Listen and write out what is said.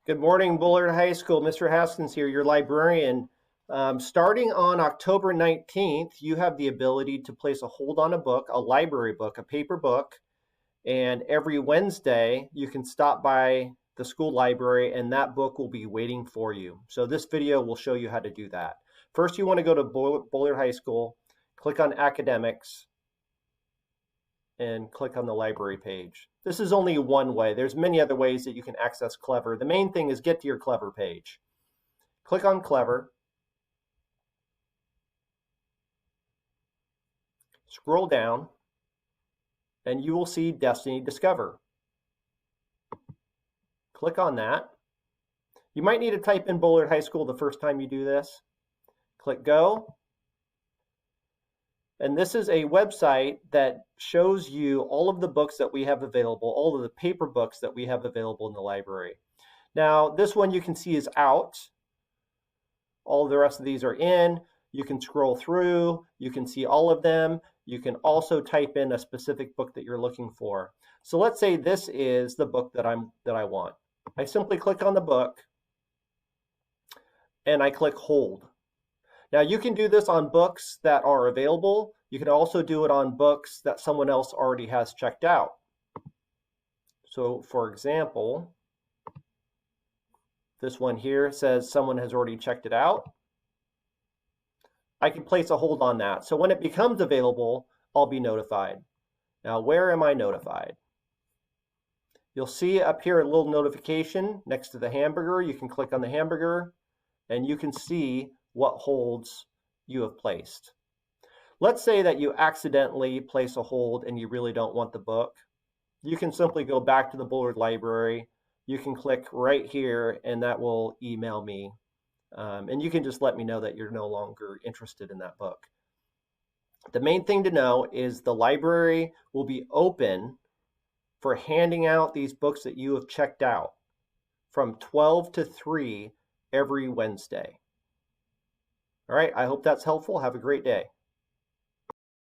Good morning, Bullard High School. Mr. Haskins here, your librarian. Starting on October 19th, you have the ability to place a hold on a book, a library book, a paper book, and every Wednesday you can stop by the school library and that book will be waiting for you. So this video will show you how to do that. First, you want to go to Bullard High School, click on Academics, and click on the library page. This is only one way. There's many other ways that you can access Clever. The main thing is get to your Clever page. Click on Clever. Scroll down, and you will see Destiny Discover. Click on that. You might need to type in Bullard High School the first time you do this. Click Go. And this is a website that shows you all of the books that we have available, all of the paper books that we have available in the library. Now, this one you can see is out. All of the rest of these are in. You can scroll through. You can see all of them. You can also type in a specific book that you're looking for. So let's say this is the book that I want. I simply click on the book and I click Hold. Now you can do this on books that are available. You can also do it on books that someone else already has checked out. So for example, this one here says someone has already checked it out. I can place a hold on that. So when it becomes available, I'll be notified. Now, where am I notified? You'll see up here a little notification next to the hamburger. You can click on the hamburger and you can see what holds you have placed. Let's say that you accidentally place a hold and you really don't want the book. You can simply go back to the Bullard Library. You can click right here and that will email me. And you can just let me know that you're no longer interested in that book. The main thing to know is the library will be open for handing out these books that you have checked out from 12 to 3 every Wednesday. All right, I hope that's helpful. Have a great day.